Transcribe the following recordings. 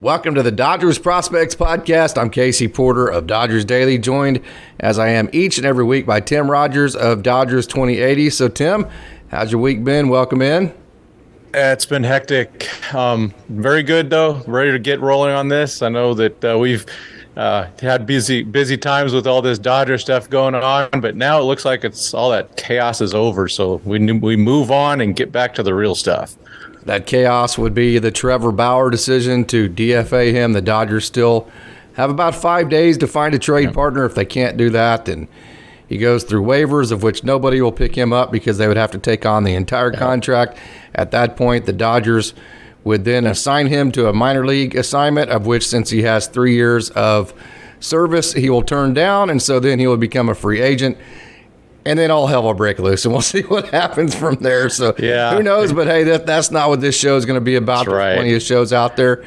Welcome to the Dodgers Prospects Podcast. I'm Casey Porter of Dodgers Daily, joined as I am each and every week by Tim Rogers of Dodgers 2080. So, Tim, how's your week been? Welcome in. It's been hectic. Very good, though. Ready to get rolling on this. I know that we've had busy times with all this Dodger stuff going on, but now it looks like it's all that chaos is over. So we move on and get back to the real stuff. That chaos would be the Trevor Bauer decision to DFA him. The Dodgers still have about 5 days to find a trade partner. If they can't do that, then he goes through waivers, of which nobody will pick him up because they would have to take on the entire contract. At that point, the Dodgers would then assign him to a minor league assignment, of which, since he has 3 years of service, he will turn down, and so then he will become a free agent. And then all hell will break loose, and we'll see what happens from there. So who knows? But, hey, that's not what this show is going to be about. There's plenty of shows out there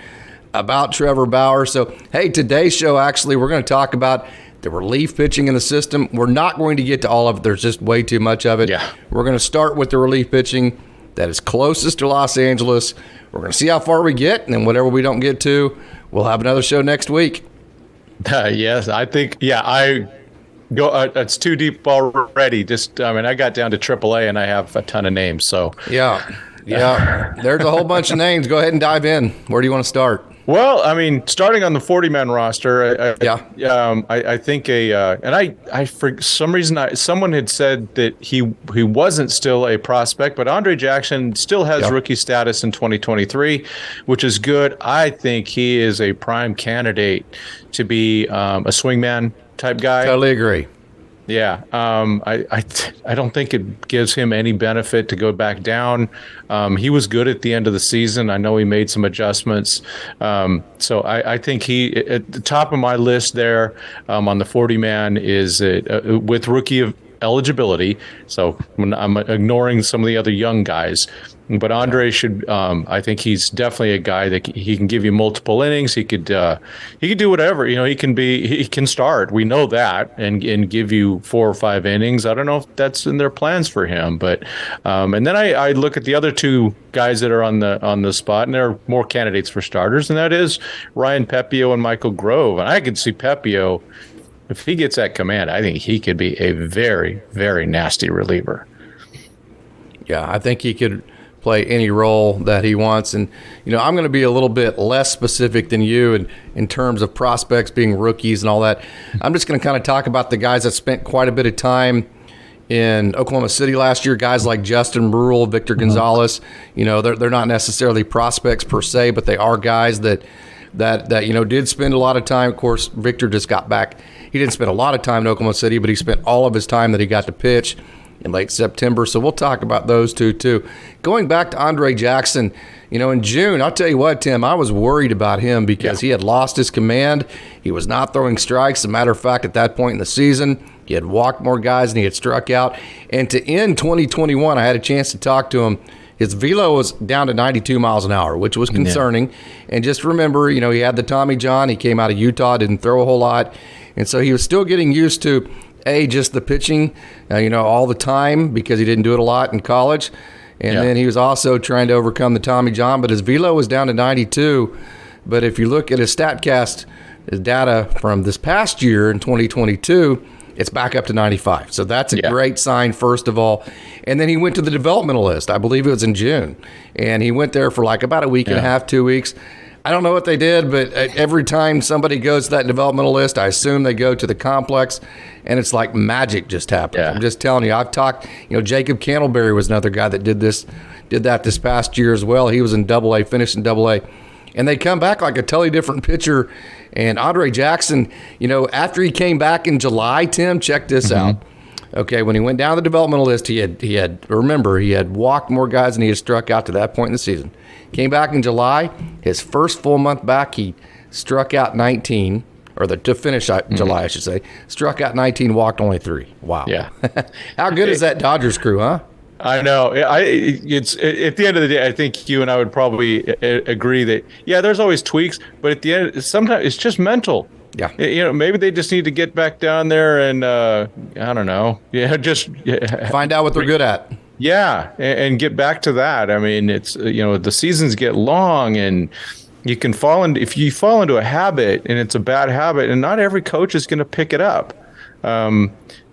about Trevor Bauer. So, hey, today's show, actually, we're going to talk about the relief pitching in the system. We're not going to get to all of it. There's just way too much of it. We're going to start with the relief pitching that is closest to Los Angeles. We're going to see how far we get, and then whatever we don't get to, we'll have another show next week. Yes, I think, it's too deep already. I got down to AAA and I have a ton of names. So yeah, there's a whole bunch of names. Go ahead and dive in. Where do you want to start? Well, starting on the 40-man roster, I think for some reason someone had said that he wasn't still a prospect, but Andre Jackson still has rookie status in 2023, which is good. I think he is a prime candidate to be a swingman type guy. Totally agree. Yeah, I don't think it gives him any benefit to go back down. He was good at the end of the season. I know he made some adjustments. So I think he, at the top of my list there on the 40-man is with rookie eligibility. So I'm ignoring some of the other young guys. But Andre should. I think he's definitely a guy that he can give you multiple innings. He could do whatever. He can start. We know that, and give you 4 or 5 innings. I don't know if that's in their plans for him, but and then I look at the other 2 guys that are on the spot, and they're more candidates for starters, and that is Ryan Pepiot and Michael Grove. And I could see Pepiot, if he gets that command, I think he could be a very, very nasty reliever. Yeah, I think he could play any role that he wants. And, I'm going to be a little bit less specific than you in terms of prospects being rookies and all that. I'm just going to kind of talk about the guys that spent quite a bit of time in Oklahoma City last year, guys like Justin Brule, Victor Gonzalez. They're not necessarily prospects per se, but they are guys that did spend a lot of time. Of course, Victor just got back. He didn't spend a lot of time in Oklahoma City, but he spent all of his time that he got to pitch in late September. So we'll talk about those 2 too. Going back to Andre Jackson, in June, I'll tell you what, Tim, I was worried about him because he had lost his command. He was not throwing strikes. As a matter of fact, at that point in the season, he had walked more guys than he had struck out. And to end 2021, I had a chance to talk to him. His velo was down to 92 miles an hour, which was concerning. Yeah. And just remember, he had the Tommy John. He came out of Utah, didn't throw a whole lot. And so he was still getting used to just the pitching, all the time, because he didn't do it a lot in college. And then he was also trying to overcome the Tommy John, but his velo was down to 92. But if you look at his StatCast, his data from this past year in 2022, it's back up to 95. So that's a great sign, first of all. And then he went to the developmental list. I believe it was in June. And he went there for like about a week and a half, 2 weeks. I don't know what they did, but every time somebody goes to that developmental list, I assume they go to the complex, and it's like magic just happens. Yeah. I'm just telling you. I've talked, Jacob Candleberry was another guy that did that this past year as well. He was in Double-A, finished in Double-A. And they come back like a totally different pitcher. And Andre Jackson, after he came back in July, Tim, check this out. Okay, when he went down the developmental list, he had walked more guys than he had struck out to that point in the season. Came back in July, his first full month back, he struck out 19, to finish July, I should say. Struck out 19, walked only 3. Wow. Yeah. How good is that Dodgers crew, huh? I know. It's at the end of the day, I think you and I would probably agree that, there's always tweaks, but at the end, sometimes it's just mental. Yeah. Maybe they just need to get back down there and, I don't know. Just find out what they're good at. Yeah. And get back to that. I mean, it's, the seasons get long and you can fall into, if you fall into a habit and it's a bad habit, and not every coach is going to pick it up.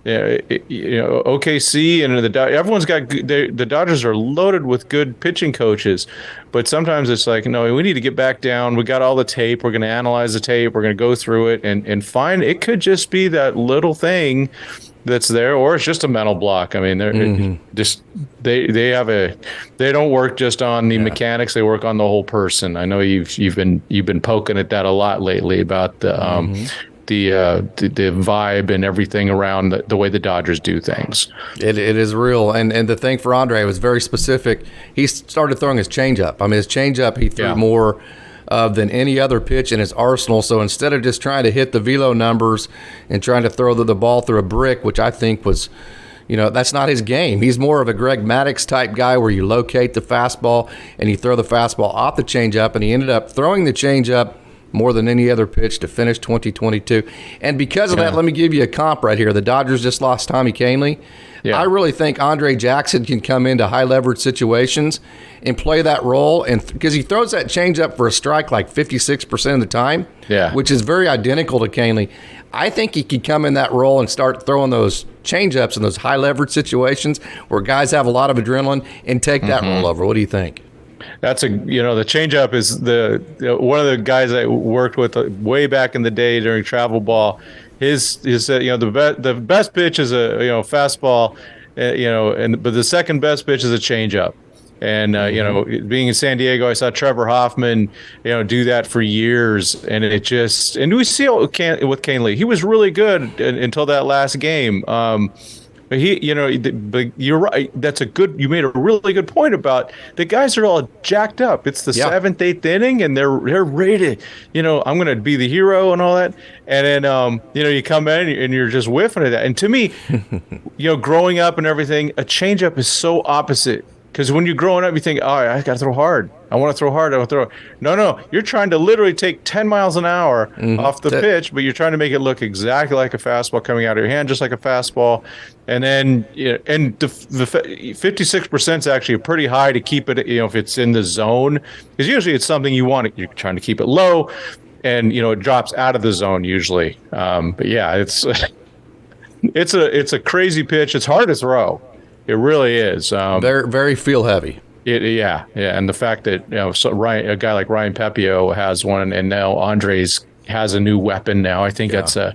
OKC and everyone's got the Dodgers are loaded with good pitching coaches, but sometimes it's like, no, we need to get back down. We got all the tape. We're going to analyze the tape. We're going to go through it and find, it could just be that little thing that's there, or it's just a mental block. I mean, they're just they don't work just on the mechanics. They work on the whole person. I know you've been poking at that a lot lately about the vibe and everything around the way the Dodgers do things. It is real, and the thing for Andre was very specific. He started throwing his changeup. I mean, his changeup he threw more than any other pitch in his arsenal. So instead of just trying to hit the velo numbers and trying to throw the ball through a brick, which I think was, that's not his game. He's more of a Greg Maddux type guy where you locate the fastball and you throw the fastball off the changeup, and he ended up throwing the changeup more than any other pitch to finish 2022. And because of that, let me give you a comp right here. The Dodgers just lost Tommy Kahnle. Yeah. I really think Andre Jackson can come into high leverage situations and play that role, and because he throws that changeup for a strike like 56% of the time, which is very identical to Kahnle. I think he could come in that role and start throwing those changeups in those high leverage situations where guys have a lot of adrenaline and take that role over. What do you think? That's the changeup is one of the guys I worked with way back in the day during travel ball. The best pitch is a fastball, but the second best pitch is a changeup. And being in San Diego, I saw Trevor Hoffman do that for years, and we see it with Kahnle. He was really good until that last game. But you're right. You made a really good point about the guys are all jacked up. It's the 7th, 8th inning, and they're ready to, I'm going to be the hero and all that. And then, you come in and you're just whiffing at that. And to me, growing up and everything, a changeup is so opposite. Because when you're growing up, you think, I got to throw hard. I want to throw hard. I want to throw. No. You're trying to literally take 10 miles an hour off the pitch, but you're trying to make it look exactly like a fastball coming out of your hand, just like a fastball. And then, and the 56% is actually pretty high to keep it, if it's in the zone. Because usually it's something you want. You're trying to keep it low, and, it drops out of the zone usually. But yeah, it's a crazy pitch. It's hard to throw. It really is. Very, very feel heavy. Yeah. And the fact that a guy like Ryan Pepiot has one, and now Andres has a new weapon. Now I think that's I'm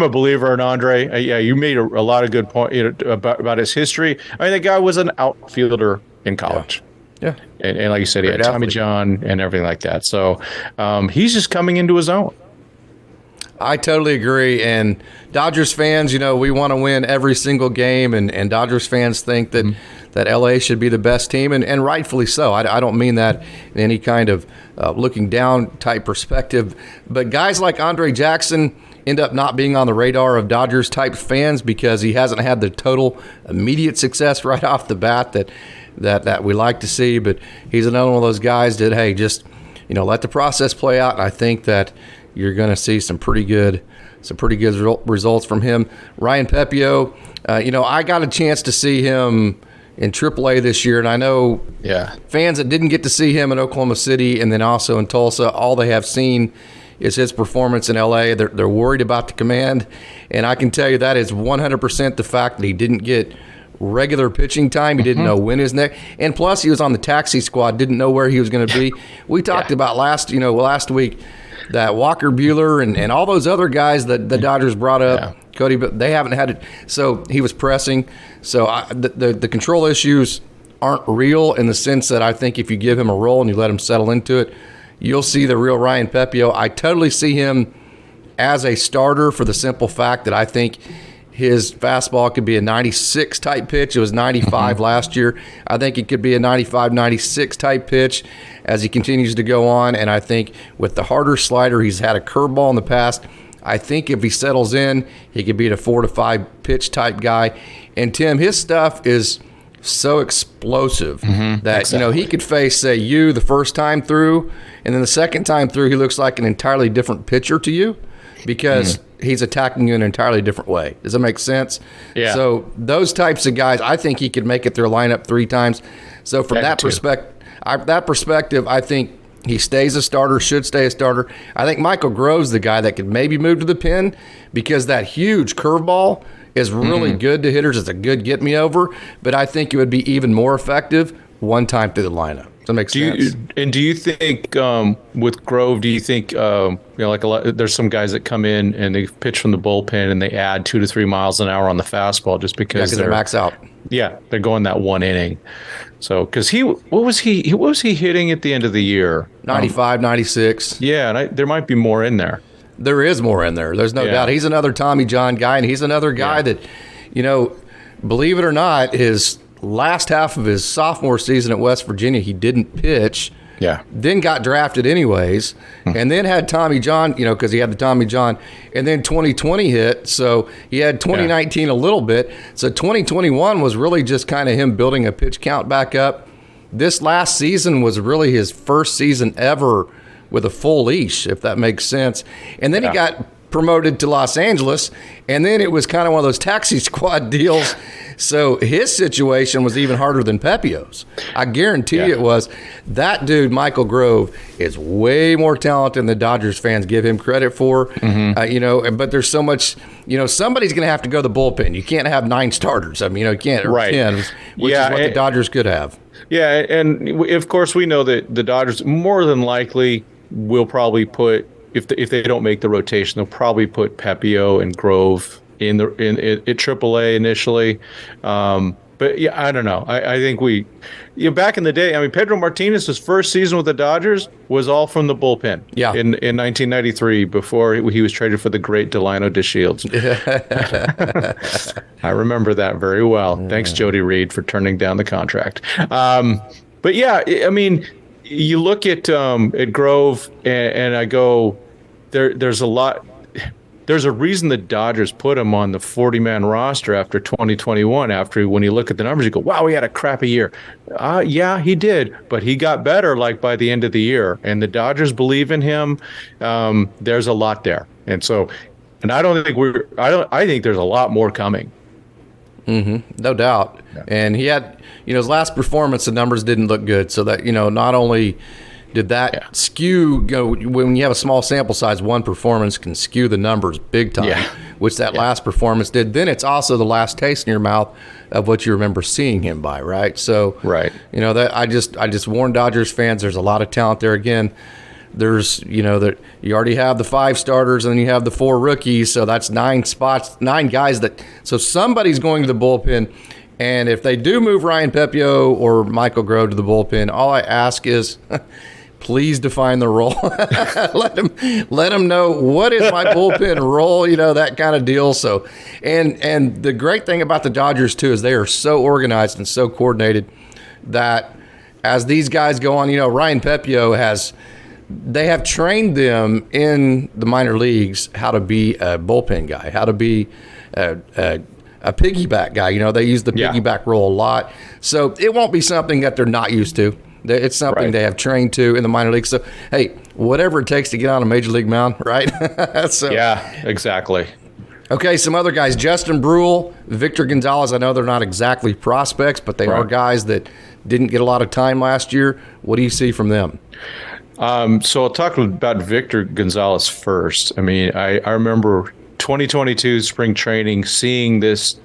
a believer in Andre. You made a lot of good point about his history. I mean, the guy was an outfielder in college. Yeah. And like you said, he had Tommy John and everything like that. So he's just coming into his own. I totally agree. And Dodgers fans, we want to win every single game, and Dodgers fans think that LA should be the best team, and rightfully so. I don't mean that in any kind of looking down type perspective. But guys like Andre Jackson end up not being on the radar of Dodgers type fans because he hasn't had the total immediate success right off the bat that we like to see. But he's another one of those guys that, hey, just let the process play out. And I think that you're going to see some pretty good results from him. Ryan Pepiot, I got a chance to see him in AAA this year, and I know fans that didn't get to see him in Oklahoma City and then also in Tulsa, all they have seen is his performance in LA. They're worried about the command, and I can tell you that is 100% the fact that he didn't get regular pitching time. He didn't know when his neck, and plus he was on the taxi squad, didn't know where he was going to be. We talked about last week that Walker Buehler and all those other guys that the Dodgers brought up, Cody, but they haven't had it. So he was pressing. So the control issues aren't real in the sense that I think if you give him a role and you let him settle into it, you'll see the real Ryan Pepiot. I totally see him as a starter for the simple fact that I think his fastball could be a 96 type pitch. It was 95 last year. I think it could be a 95, 96 type pitch as he continues to go on. And I think with the harder slider, he's had a curveball in the past. I think if he settles in, he could be a 4 to 5 pitch type guy. And Tim, his stuff is so explosive that he could face, say, you the first time through, and then the second time through, he looks like an entirely different pitcher to you because he's attacking you in an entirely different way. Does that make sense? Yeah. So those types of guys, I think he could make it through a lineup 3 times. So from that perspective, that perspective, I think he stays a starter, should stay a starter. I think Michael Grove's the guy that could maybe move to the pen because that huge curveball is really good to hitters. It's a good get-me-over, but I think it would be even more effective one time through the lineup. Does that make sense? Do you think with Grove, do you think like there's some guys that come in and they pitch from the bullpen and they add 2 to 3 miles an hour on the fastball just because they're max out. Yeah, they're going that one inning. So because what was he hitting at the end of the year? 95, 96. Yeah, and there might be more in there. There is more in there. There's no doubt. He's another Tommy John guy, and he's another guy that, believe it or not, his last half of his sophomore season at West Virginia, he didn't pitch. Yeah. Then got drafted anyways, and then had Tommy John, because he had the Tommy John, and then 2020 hit, so he had 2019 a little bit. So 2021 was really just kind of him building a pitch count back up. This last season was really his first season ever with a full leash, if that makes sense. And then he got promoted to Los Angeles, and then it was kind of one of those taxi squad deals. So his situation was even harder than Pepiot's. I guarantee you it was. That dude, Michael Grove, is way more talented than the Dodgers fans give him credit for. But there's so much, somebody's going to have to go to the bullpen. You can't have 9 starters. I mean, you can't, or 10, which is what the Dodgers could have. Yeah, and of course we know that the Dodgers more than likely will probably put, if they don't make the rotation, they'll probably put Pepiot and Grove in AAA initially. But yeah, I don't know. I think back in the day, I mean, Pedro Martinez's first season with the Dodgers was all from the bullpen. Yeah. In 1993, before he was traded for the great Delino DeShields. I remember that very well. Thanks, Jody Reed, for turning down the contract. But yeah, I mean, you look at Grove and I go, there's a lot. There's a reason the Dodgers put him on the 40-man roster after 2021. After when you look at the numbers, you go, "Wow, he had a crappy year." Yeah, he did, but he got better like by the end of the year, and the Dodgers believe in him. There's a lot there, and I think there's a lot more coming. No doubt. Yeah. And he had, his last performance, the numbers didn't look good. So that, not only did that skew, when you have a small sample size, one performance can skew the numbers big time, which that last performance did. Then it's also the last taste in your mouth of what you remember seeing him by, right? So, that I just warn Dodgers fans, there's a lot of talent there. Again, there's, that you already have the 5 starters and then you have the 4 rookies. So that's 9 spots, 9 guys so somebody's going to the bullpen. And if they do move Ryan Pepiot or Michael Grove to the bullpen, all I ask is please define the role. let them know what is my bullpen role, that kind of deal. So, and the great thing about the Dodgers too, is they are so organized and so coordinated that as these guys go on, Ryan Pepiot they have trained them in the minor leagues how to be a bullpen guy, how to be a piggyback guy. They use the piggyback role a lot. So it won't be something that they're not used to. It's something they have trained to in the minor leagues. So, hey, whatever it takes to get on a major league mound, right? Yeah, exactly. Okay, some other guys, Justin Brule, Victor Gonzalez. I know they're not exactly prospects, but they are guys that didn't get a lot of time last year. What do you see from them? So I'll talk about Victor Gonzalez first. I mean, I remember 2022 spring training, seeing this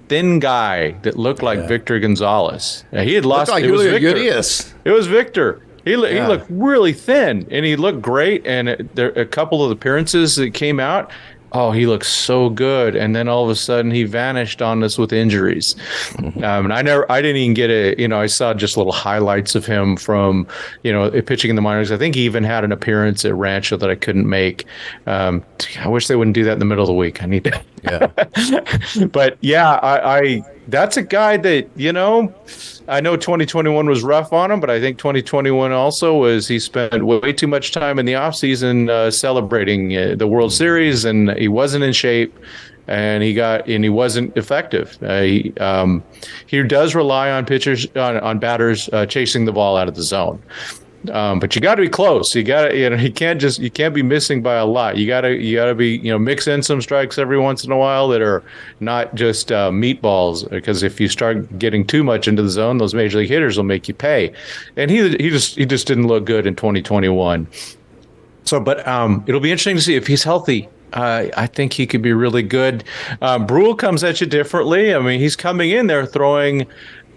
thin guy that looked like Victor Gonzalez. He had lost. Like it was Julio Victor. Urias. It was Victor. He looked really thin, and he looked great. And a couple of appearances that came out, he looked so good. And then all of a sudden, he vanished on us with injuries. And I didn't even get I saw just little highlights of him from, pitching in the minors. I think he even had an appearance at Rancho that I couldn't make. I wish they wouldn't do that in the middle of the week. I need to. Yeah. But yeah, I that's a guy that, I know 2021 was rough on him, but I think 2021 also he spent way too much time in the offseason celebrating the World Series, and he wasn't in shape, and he wasn't effective. He does rely on pitchers, on batters chasing the ball out of the zone. But you got to be close. You got to, you can't be missing by a lot. You got to be, mix in some strikes every once in a while that are not just meatballs. Because if you start getting too much into the zone, those major league hitters will make you pay. And he just didn't look good in 2021. So, but it'll be interesting to see if he's healthy. I think he could be really good. Brule comes at you differently. I mean, he's coming in there throwing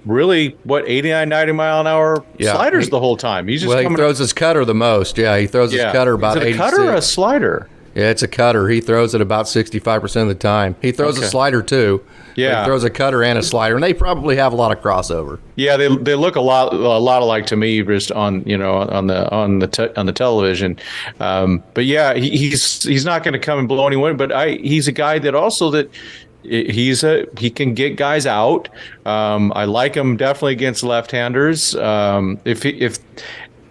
really 89, 90 mile an hour sliders the whole time. He's just he throws his cutter the most. Yeah, he throws his cutter about 86. Is it a cutter or a slider? Yeah, it's a cutter. He throws it about 65% of the time. He throws a slider too. Yeah, he throws a cutter and a slider, and they probably have a lot of crossover. Yeah, they look a lot alike to me, just on on the television. But yeah, he's not going to come and blow anyone. But he's a guy that also that. He can get guys out. I like him definitely against left-handers.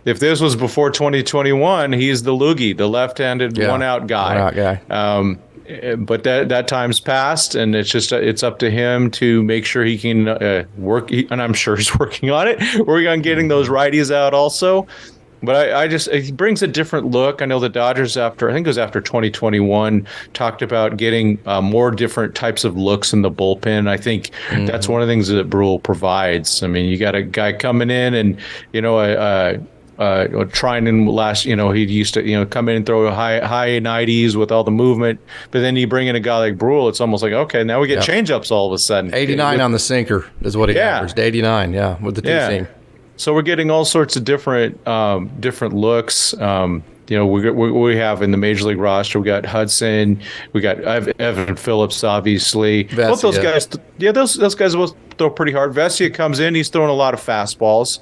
If this was before 2021, he's the loogie, the left-handed one-out guy. But that time's passed, and it's up to him to make sure he can work. And I'm sure he's working on it. Working on getting those righties out also. But he brings a different look. I know the Dodgers I think it was after 2021, talked about getting more different types of looks in the bullpen. I think that's one of the things that Brule provides. I mean, you got a guy coming in and, trying in last, he used to, come in and throw high 90s with all the movement. But then you bring in a guy like Brule, it's almost like, okay, now we get changeups all of a sudden. 89 on the sinker is what he averaged. 89, with the two-seam. So we're getting all sorts of different looks. We have in the major league roster, we got Hudson, we got Evan Phillips, obviously. Vesia. Both those guys, those guys will throw pretty hard. Vesia comes in, he's throwing a lot of fastballs.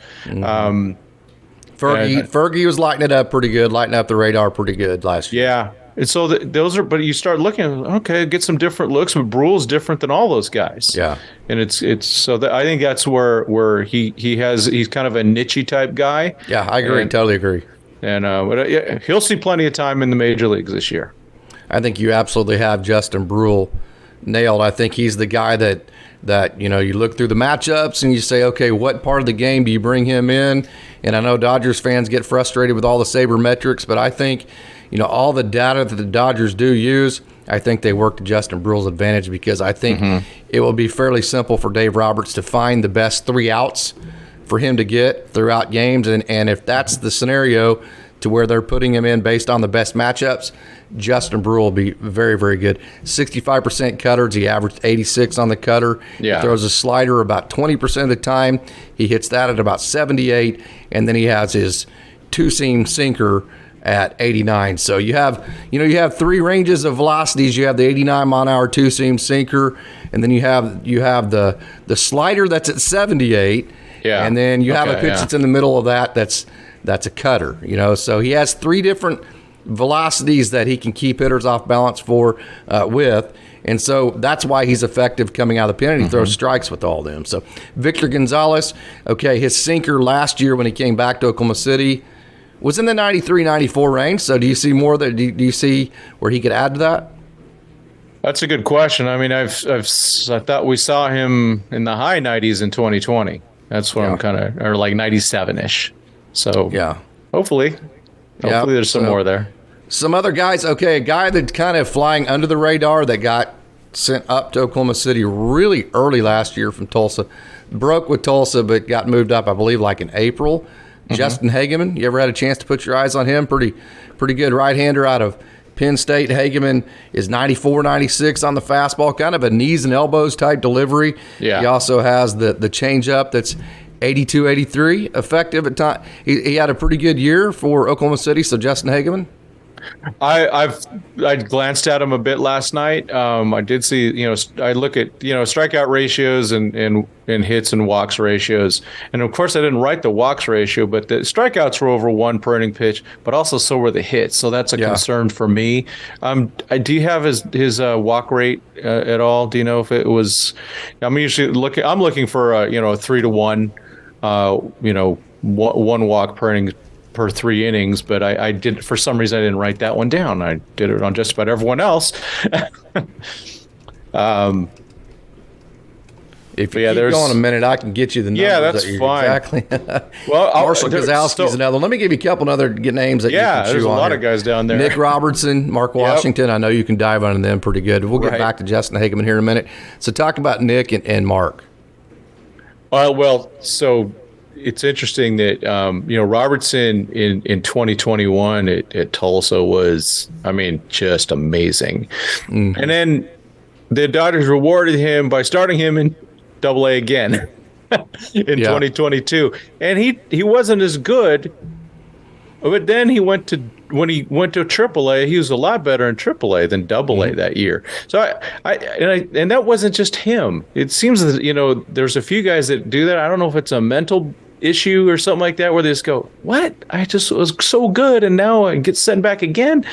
Fergie was lighting it up pretty good, lighting up the radar pretty good last year. Yeah. And so but you start looking, okay, get some different looks, but Brule's different than all those guys. Yeah. And it's so that I think that's where he's kind of a niche type guy. Yeah, I agree. Totally agree. And he'll see plenty of time in the major leagues this year. I think you absolutely have Justin Brule nailed. I think he's the guy that you look through the matchups and you say, okay, what part of the game do you bring him in? And I know Dodgers fans get frustrated with all the sabermetrics, but I think all the data that the Dodgers do use, I think they work to Justin Brule's advantage, because I think it will be fairly simple for Dave Roberts to find the best 3 outs for him to get throughout games. And if that's the scenario to where they're putting him in based on the best matchups, Justin Brule will be very, very good. 65% cutters. He averaged 86 on the cutter. Yeah. He throws a slider about 20% of the time. He hits that at about 78. And then he has his two-seam sinker at 89. So you have 3 ranges of velocities. You have the 89 mile an hour two-seam sinker, and then you have the slider that's at 78. Yeah. And then you have a pitch that's in the middle of that that's a cutter. So he has 3 different velocities that he can keep hitters off balance with. And so that's why he's effective coming out of the pen. He throws strikes with all of them. So Victor Gonzalez, his sinker last year when he came back to Oklahoma City was in the 93, 94 range. So do you see more do you see where he could add to that? That's a good question. I mean, I thought we saw him in the high 90s in 2020. That's what I'm kind of, or like 97-ish. So hopefully there's some more there. Some other guys, a guy that's kind of flying under the radar that got sent up to Oklahoma City really early last year from Tulsa. Broke with Tulsa, but got moved up, I believe, like in April. Justin Hageman, you ever had a chance to put your eyes on him? Pretty good right-hander out of Penn State. Hageman is 94, 96 on the fastball, kind of a knees and elbows type delivery. Yeah. He also has the changeup that's 82, 83 effective at time. He had a pretty good year for Oklahoma City. So Justin Hageman. I glanced at him a bit last night. I did see, I look at, strikeout ratios and hits and walks ratios. And of course I didn't write the walks ratio, but the strikeouts were over 1 per inning pitch, but also so were the hits. So that's a concern for me. Do you have his walk rate at all? Do you know if it was, I'm looking for a 3-to-1, 1 walk per inning per 3 innings, but I did, for some reason I didn't write that one down. I did it on just about everyone else. if you keep going a minute, I can get you the numbers. That's fine. Exactly. Well, Marshall Kozlowski's another one. Let me give you a couple other names that you can chew on. There's a lot here. of guys down there. Nick Robertson, Mark Washington. I know you can dive on them pretty good. We'll get back to Justin Hageman here in a minute. So talk about Nick and Mark. Well, so it's interesting that Robertson in 2021 at Tulsa was, just amazing. Mm-hmm. And then the Dodgers rewarded him by starting him in Double-A again in 2022, and he wasn't as good. But then when he went to Triple-A, he was a lot better in Triple-A than Double-A that year. So and that wasn't just him. It seems that there's a few guys that do that. I don't know if it's a mental issue or something like that, where they just go, "What? I just was so good, and now I get sent back again."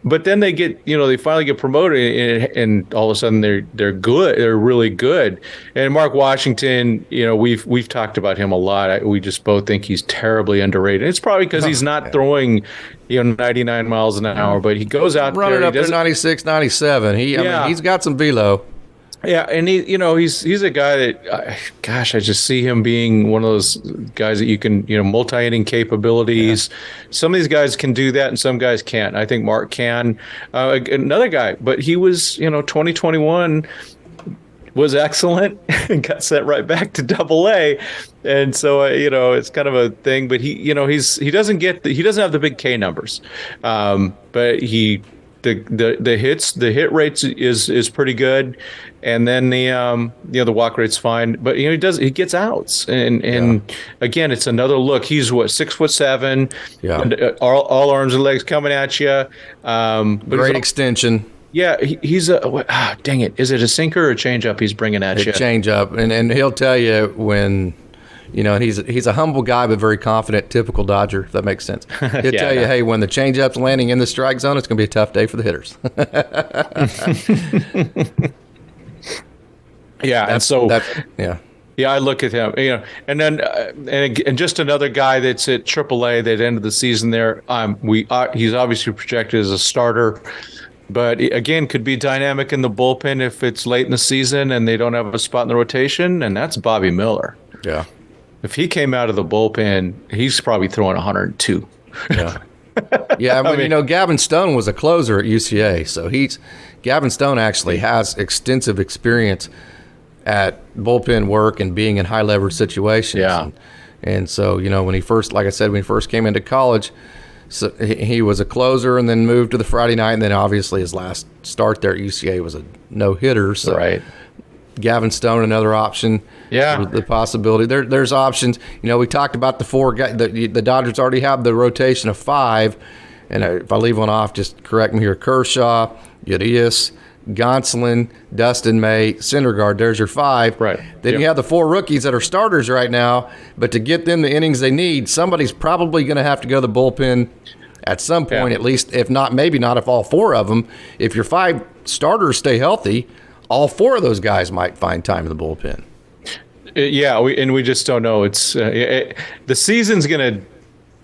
But then they get, they finally get promoted, and all of a sudden they're good. They're really good. And Mark Washington, we've talked about him a lot. We just both think he's terribly underrated. It's probably because he's not throwing, 99 miles an hour, but he goes out running there, up to 96, 97. He's got some velo. Yeah, and he's a guy that, I just see him being one of those guys that you can, multi-inning capabilities. Yeah. Some of these guys can do that, and some guys can't. I think Mark can. Another guy, but he was, 2021 was excellent and got sent right back to Double-A, and so it's kind of a thing. But he doesn't have the big K numbers, but he. The hit rates is pretty good, and then the walk rate's fine. But he gets outs, and again, it's another look. He's 6'7", all arms and legs coming at you. Great extension. Yeah, he's dang it! Is it a sinker or a changeup he's bringing at you? Changeup, and he'll tell you when. And he's a humble guy, but very confident, typical Dodger, if that makes sense. He'll tell you, hey, when the changeup's landing in the strike zone, it's going to be a tough day for the hitters. I look at him, and then and just another guy that's at AAA that ended the season there. He's obviously projected as a starter, but again, could be dynamic in the bullpen if it's late in the season and they don't have a spot in the rotation, and that's Bobby Miller. Yeah. If he came out of the bullpen, he's probably throwing 102. Yeah. Yeah, Gavin Stone was a closer at UCA, so Gavin Stone actually has extensive experience at bullpen work and being in high leverage situations. Yeah. And so, when he first came into college, so he was a closer and then moved to the Friday night, and then obviously his last start there at UCA was a no-hitter. So right. Gavin Stone, another option. Yeah, the possibility. There's options. We talked about the four guys. The Dodgers already have the rotation of five, and if I leave one off, just correct me here. Kershaw, Urias, Gonsolin, Dustin May, Syndergaard. There's your five. Right. Then you have the four rookies that are starters right now, but to get them the innings they need, somebody's probably going to have to go to the bullpen at some point, at least, if not, maybe not if all four of them. If your five starters stay healthy, all four of those guys might find time in the bullpen. We just don't know. It's the season's gonna.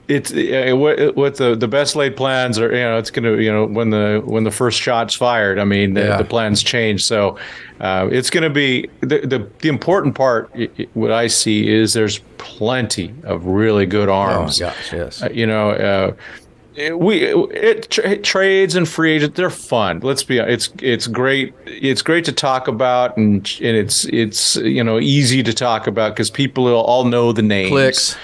It's what the best laid plans are. It's gonna. When the first shot's fired, the plans change. So it's gonna be the important part. What I see is there's plenty of really good arms. Oh gosh, yes. Trades and free agents, they're fun. Let's be honest. It's great. It's great to talk about, and it's easy to talk about because people all know the names. Clicks.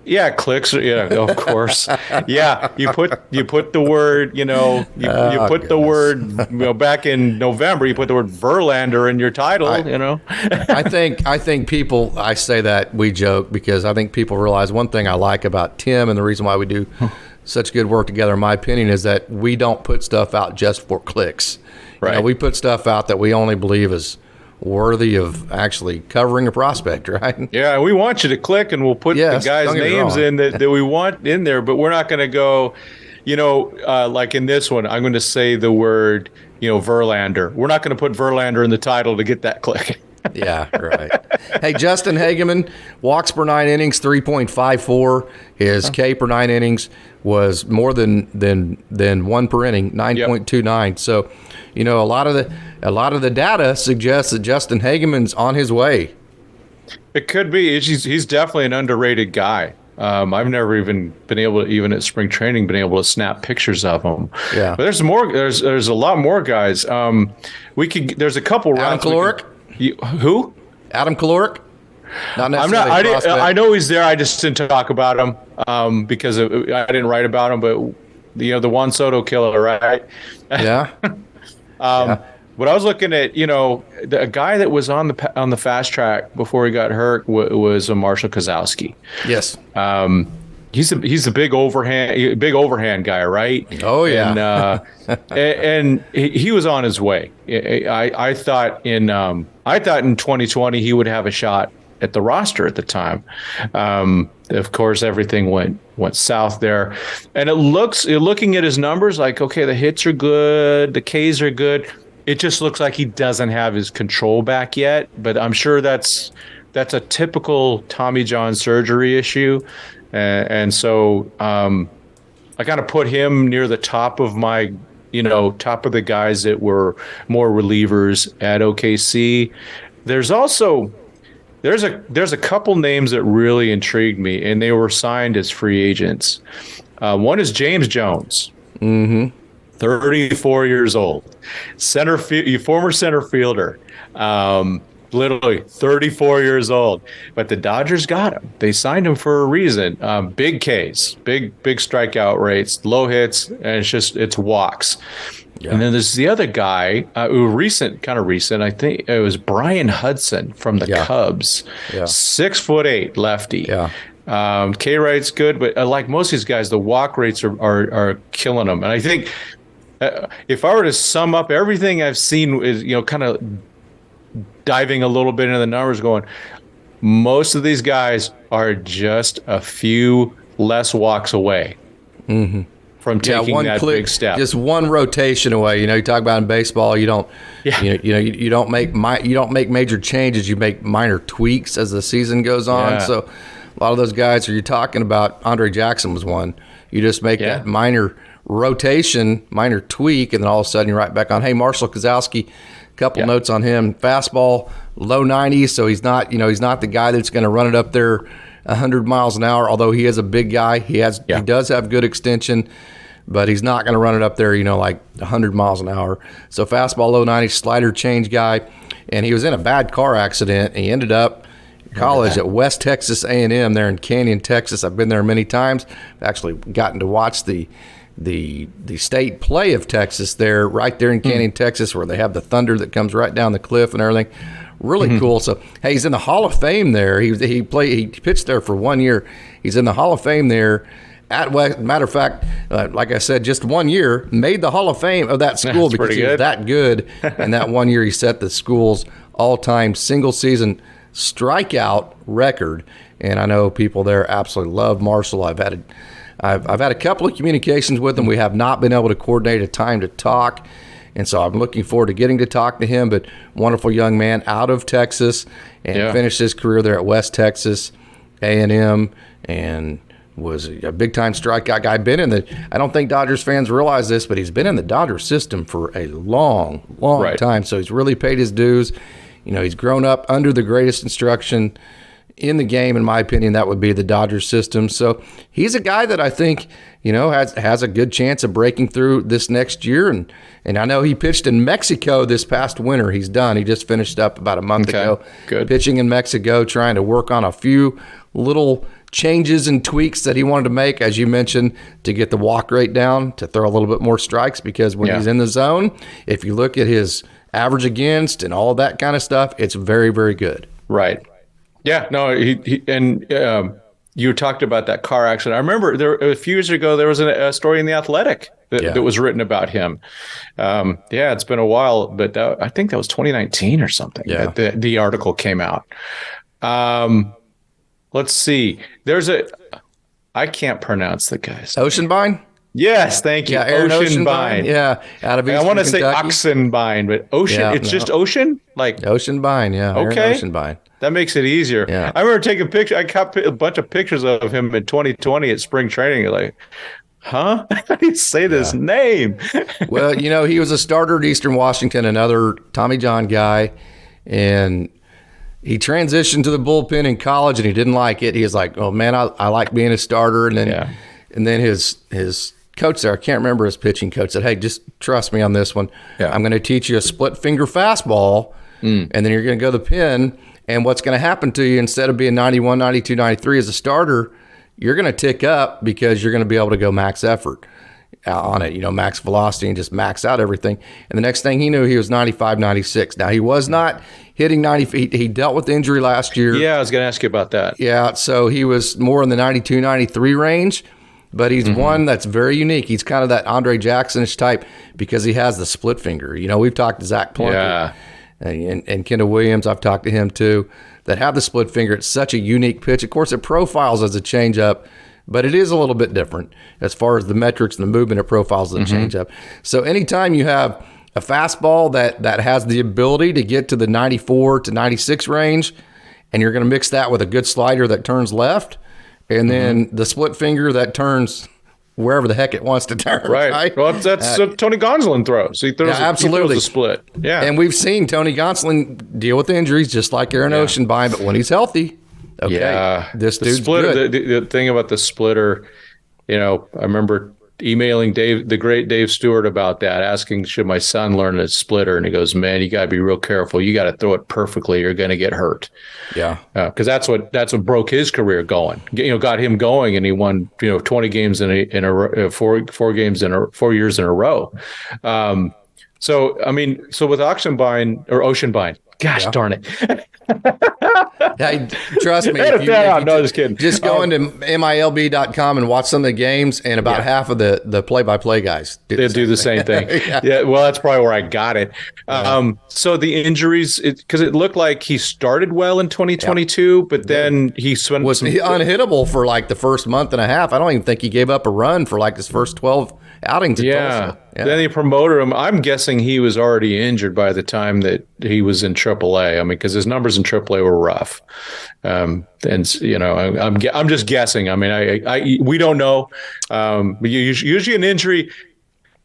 Yeah, clicks. Yeah, of course. Yeah, you put the word. You put the word. Back in November, you put the word Verlander in your title. I think people. I say that we joke because I think people realize one thing I like about Tim, and the reason why we do such good work together, in my opinion, is that we don't put stuff out just for clicks. Right. We put stuff out that we only believe is worthy of actually covering a prospect, right? Yeah, we want you to click, and we'll put the guys' names in that we want in there, but we're not going to go, like in this one, I'm going to say the word, Verlander. We're not going to put Verlander in the title to get that click. Yeah, right. Hey, Justin Hageman, walks per 9 innings, 3.54. His K per 9 innings was more than 1 per inning, 9.29. Yep. So, a lot of the data suggests that Justin Hageman's on his way It could be. He's definitely an underrated guy. I've never even been able to, even at spring training, been able to snap pictures of him. Yeah. But there's more. There's a lot more guys. There's a couple Adam rounds. Caloric? Who? Adam Caloric? Not I'm necessarily. not. I know he's there. I just didn't talk about him because I didn't write about him. But the Juan Soto killer, right? Yeah. Yeah. But I was looking at, a guy that was on the fast track before he got hurt was a Marshall Kozlowski. Yes. He's a big overhand guy, right? Oh yeah. And he was on his way. I thought in 2020 he would have a shot at the roster at the time. Of course, everything went south there, and looking at his numbers, like, okay, the hits are good, the Ks are good. It just looks like he doesn't have his control back yet, but I'm sure that's a typical Tommy John surgery issue. And so I kind of put him near the top of my, top of the guys that were more relievers at OKC. There's a couple names that really intrigued me, and they were signed as free agents. One is James Jones. Mm-hmm. 34 years old, former center fielder, literally 34 years old. But the Dodgers got him. They signed him for a reason. Big Ks, big strikeout rates, low hits, and it's walks. Yeah. And then there's the other guy, recent. I think it was Brian Hudson from the Cubs. Yeah. 6'8" lefty. Yeah. K rate's good, but like most of these guys, the walk rates are killing them. And I think if I were to sum up everything I've seen, is kind of diving a little bit into the numbers, going, most of these guys are just a few less walks away. Mm-hmm. From taking that big step, just one rotation away. You talk about in baseball, you don't make major changes. You make minor tweaks as the season goes on. Yeah. So a lot of those guys, you're talking about, Andre Jackson was one. You just make that minor rotation, minor tweak, and then all of a sudden you're right back on. Hey, Marshall Kozlowski, couple notes on him. Fastball, low 90s, so he's not the guy that's going to run it up there 100 miles an hour, although he is a big guy. He does have good extension, but he's not going to run it up there, like 100 miles an hour. So fastball, low 90s, slider change guy, and he was in a bad car accident. And he ended up college at West Texas A&M there in Canyon, Texas. I've been there many times. I've actually gotten to watch the state play of Texas there, right there in Canyon, Texas, where they have the thunder that comes right down the cliff and everything. Really cool. So, hey, he's in the Hall of Fame there. He pitched there for 1 year. He's in the Hall of Fame there. Matter of fact, like I said, just 1 year, made the Hall of Fame of that school. That's because he was that good. And that 1 year, he set the school's all-time single-season strikeout record. And I know people there absolutely love Marshall. I've had a couple of communications with him. We have not been able to coordinate a time to talk, and so I'm looking forward to getting to talk to him. But wonderful young man out of Texas, and finished his career there at West Texas A&M, and was a big-time strikeout guy. I don't think Dodgers fans realize this, but he's been in the Dodgers system for a long time. So he's really paid his dues. He's grown up under the greatest instruction in the game, in my opinion. That would be the Dodgers system. So he's a guy that I think, has a good chance of breaking through this next year. And I know he pitched in Mexico this past winter. He's done. He just finished up about a month ago. Good. Pitching in Mexico, trying to work on a few little changes and tweaks that he wanted to make, as you mentioned, to get the walk rate down, to throw a little bit more strikes, because when he's in the zone, if you look at his average against and all of that kind of stuff, it's very, very good. Right. Yeah, no, you talked about that car accident. I remember a few years ago, there was a story in The Athletic that was written about him. It's been a while, but I think that was 2019 or something that the article came out. Let's see. I can't pronounce the guy's Oceanbine? Yes, thank you. Yeah, Oceanbine. Yeah, out of Eastern I want to say Kentucky. Oxenbine, but Ocean. Just Ocean, like Oceanbine. Yeah. Okay. Oceanbine. That makes it easier. Yeah. I remember taking a picture. I got a bunch of pictures of him in 2020 at spring training. Like, huh? How do you say this name? Well, he was a starter at Eastern Washington, another Tommy John guy, and he transitioned to the bullpen in college and he didn't like it. He was like, "Oh man, I like being a starter." And then his coach there, I can't remember his pitching coach, said, "Hey, just trust me on this one. I'm going to teach you a split finger fastball, and then you're going to go to the pen. And what's going to happen to you, instead of being 91, 92, 93 as a starter, you're going to tick up because you're going to be able to go max effort on it, max velocity and just max out everything." And the next thing he knew, he was 95, 96. Now, he was not hitting 90 feet. He dealt with injury last year. Yeah, I was going to ask you about that. Yeah, so he was more in the 92, 93 range, but he's one that's very unique. He's kind of that Andre Jackson-ish type because he has the split finger. We've talked to Zach Plunkett and Kendall Williams. I've talked to him too, that have the split finger. It's such a unique pitch. Of course, it profiles as a changeup, but it is a little bit different as far as the metrics and the movement. It profiles as a changeup. So anytime you have a fastball that has the ability to get to the 94 to 96 range, and you're going to mix that with a good slider that turns left, and then the split finger that turns wherever the heck it wants to turn. Right. Well, that's Tony Gonsolin throws. He throws, absolutely. He throws a split. Yeah. And we've seen Tony Gonsolin deal with injuries just like Aaron Oceanbine, but when he's healthy, this dude's good. The thing about the splitter, I remember emailing the great Dave Stewart about that, asking, should my son learn a splitter? And he goes, man, you got to be real careful. You got to throw it perfectly. You're going to get hurt. Yeah. Because that's what broke his career going, got him going. And he won, 20 games in a 4 years in a row. So with Oceanbine, gosh darn it. Hey, trust me. Just kidding. Just go into milb.com and watch some of the games, and about half of the play-by-play guys do the same thing. Well, that's probably where I got it. So the injuries, because it looked like he started well in 2022, but then he was unhittable for like the first month and a half. I don't even think he gave up a run for like his first 12 outings. Tulsa. Then they promoted him. I'm guessing he was already injured by the time that he was in AAA. Because his numbers in AAA were rough. I'm just guessing. We don't know. Usually an injury,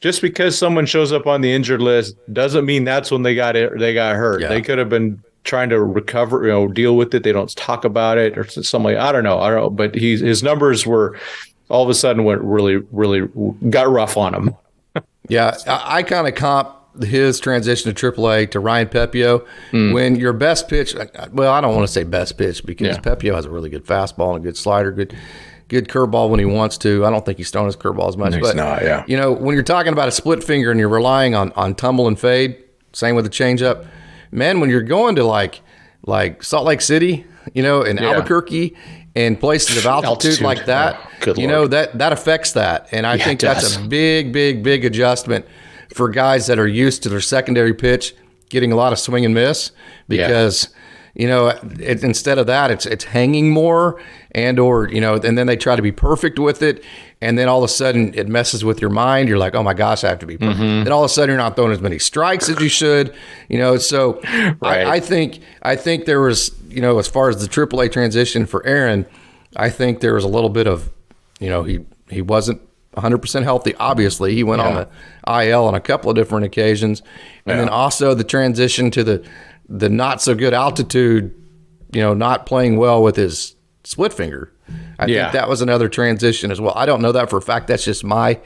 just because someone shows up on the injured list, doesn't mean that's when they got hurt. They could have been trying to recover, deal with it. They don't talk about it or something. I don't know. But his numbers were all of a sudden went really, really got rough on him. I kind of comp his transition to AAA to Ryan Pepiot. When your best pitch, well, I don't want to say best pitch because Pepiot has a really good fastball and a good slider, good curveball when he wants to. I don't think he's throwing his curveball as much. But when you're talking about a split finger and you're relying on tumble and fade, same with the changeup, man, when you're going to like Salt Lake City, in Albuquerque, and places of altitude like that, that affects that. And I think that's a big, big, big adjustment for guys that are used to their secondary pitch getting a lot of swing and miss because, instead of that, it's hanging more and then they try to be perfect with it. And then all of a sudden it messes with your mind. You're like, oh my gosh, I have to be perfect. Then all of a sudden you're not throwing as many strikes as you should, so I think there was, as far as the AAA transition for Aaron, I think there was a little bit of, he wasn't 100% healthy. Obviously, he went on the IL on a couple of different occasions, and then also the transition to the not so good altitude, not playing well with his split finger. I think that was another transition as well. I don't know that for a fact. That's just my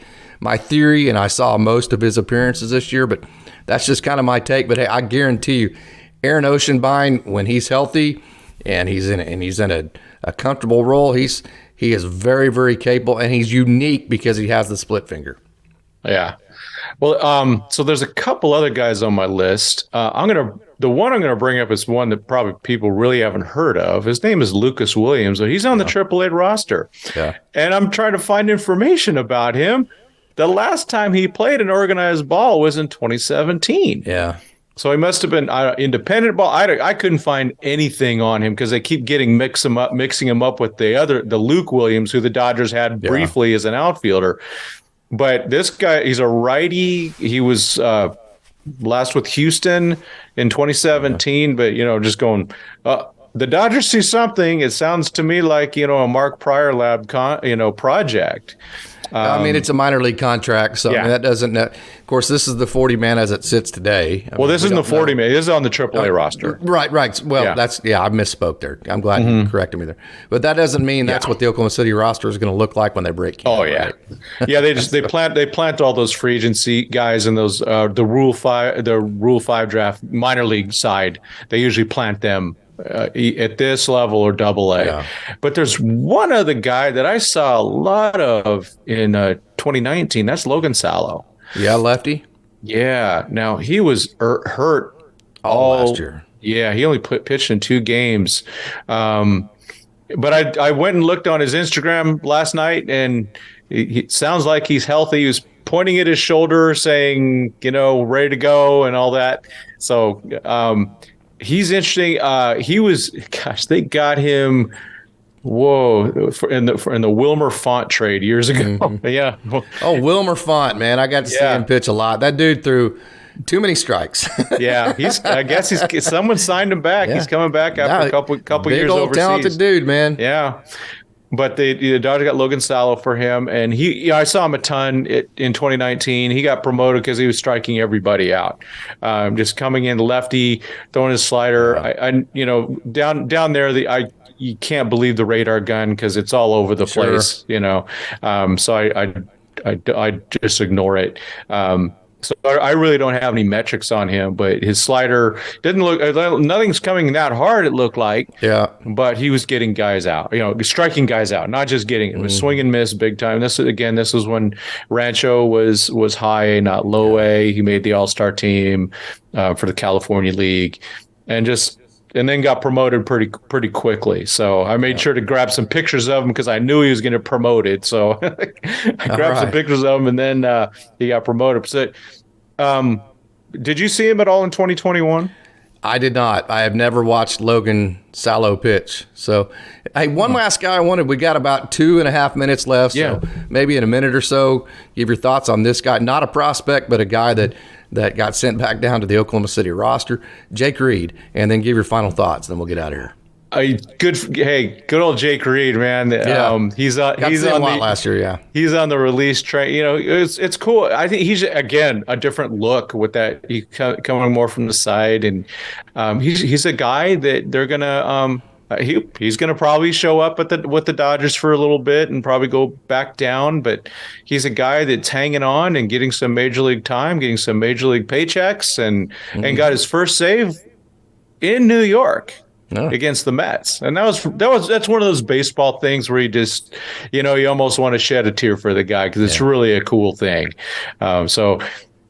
theory, and I saw most of his appearances this year, but that's just kind of my take. But hey, I guarantee you, Aaron Oceanbine, when he's healthy and he's in a comfortable role, he is very, very capable, and he's unique because he has the split finger. Yeah. Well, so there's a couple other guys on my list. The one I'm gonna bring up is one that probably people really haven't heard of. His name is Lucas Williams. He's on the AAA roster. Yeah. And I'm trying to find information about him. The last time he played an organized ball was in 2017. Yeah. So he must have been independent ball. I couldn't find anything on him because they keep mixing him up with the Luke Williams, who the Dodgers had briefly as an outfielder. But this guy, he's a righty. He was last with Houston in 2017. But just going, the Dodgers see something. It sounds to me like a Mark Pryor lab project. I mean, it's a minor league contract, so I Yeah. mean, that doesn't. Of course, this is the 40-man as it sits today. Well, this isn't the 40-man. This is on the AAA roster. Right. Well, Yeah. I misspoke there. I'm glad you corrected me there. But that doesn't mean that's what the Oklahoma City roster is going to look like when they break camp. Oh yeah, yeah. They plant all those free agency guys in those the Rule 5 draft minor league side. They usually plant them at this level or AA. Yeah. But there's one other guy that I saw a lot of in 2019. That's Logan Sallow. Yeah, lefty. Yeah. Now he was hurt all last year. Yeah, he only pitched in 2 games. But I went and looked on his Instagram last night, and he sounds like he's healthy. He was pointing at his shoulder, saying, ready to go and all that. So he's interesting. They got him. In the Wilmer Font trade years ago. Mm-hmm. Yeah. Oh, Wilmer Font, man, I got to see him pitch a lot. That dude threw too many strikes. Yeah, I guess someone signed him back. Yeah. He's coming back after a couple years overseas. Big old talented dude, man. Yeah. But the Dodgers got Logan Sallow for him, and I saw him a ton in 2019. He got promoted because he was striking everybody out, just coming in lefty, throwing his slider. Down there, you can't believe the radar gun because it's all over the place, So I just ignore it. So I really don't have any metrics on him, but his slider didn't look. Nothing's coming that hard. It looked like, but he was getting guys out. Striking guys out, not just getting. It was swing and miss big time. This was when Rancho was high A, not low A. He made the All-Star team for the California League, and then got promoted pretty quickly. So I made sure to grab some pictures of him because I knew he was going to promote it. So I grabbed some pictures of him, and then he got promoted. So, did you see him at all in 2021? I did not. I have never watched Logan Sallow pitch. So, hey, one last guy I wanted. We got about 2.5 minutes left. So maybe in a minute or so, give your thoughts on this guy. Not a prospect, but a guy that got sent back down to the Oklahoma City roster, Jake Reed, and then give your final thoughts. Then we'll get out of here. Good old Jake Reed, man. Yeah. He's on last year. Yeah, he's on the release train. It's cool. I think he's again a different look with that. He coming more from the side, and he's a guy that they're gonna. He's going to probably show up with the Dodgers for a little bit and probably go back down, but he's a guy that's hanging on and getting some major league time, getting some major league paychecks, and got his first save in New York against the Mets. And that's one of those baseball things where you just, you almost want to shed a tear for the guy because it's really a cool thing. So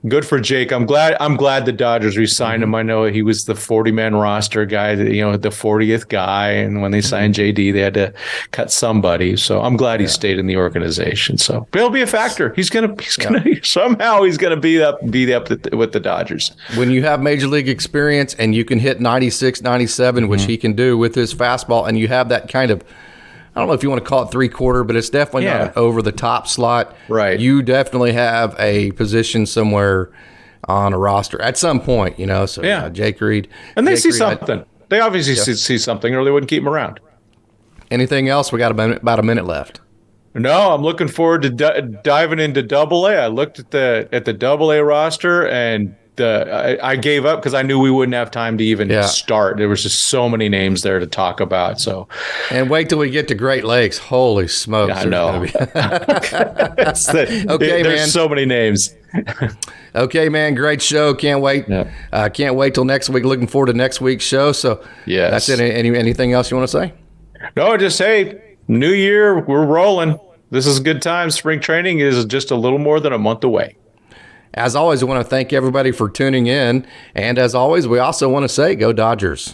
good for Jake. I'm glad the Dodgers re-signed him. I know he was the 40-man roster guy, the 40th guy, and when they signed JD, they had to cut somebody. So I'm glad he stayed in the organization. So but he'll be a factor. He's gonna somehow he's gonna be up with the Dodgers. When you have major league experience and you can hit 96, 97, which he can do with his fastball, and you have that kind of, I don't know if you want to call it 3/4, but it's definitely not an over-the-top slot. Right. You definitely have a position somewhere on a roster at some point, So Jake Reed. And they see something. They obviously see something, or they wouldn't keep him around. Anything else? We got about a minute left. No, I'm looking forward to diving into AA. I looked at the AA roster, and I gave up because I knew we wouldn't have time to even start. There was just so many names there to talk about. So, and wait till we get to Great Lakes. Holy smokes! I know. Okay, there's man. So many names. Okay, man. Great show. Can't wait. Yeah. Can't wait till next week. Looking forward to next week's show. So, that's it. Anything else you want to say? No, just new year. We're rolling. This is a good time. Spring training is just a little more than a month away. As always, I want to thank everybody for tuning in. And as always, we also want to say, go Dodgers.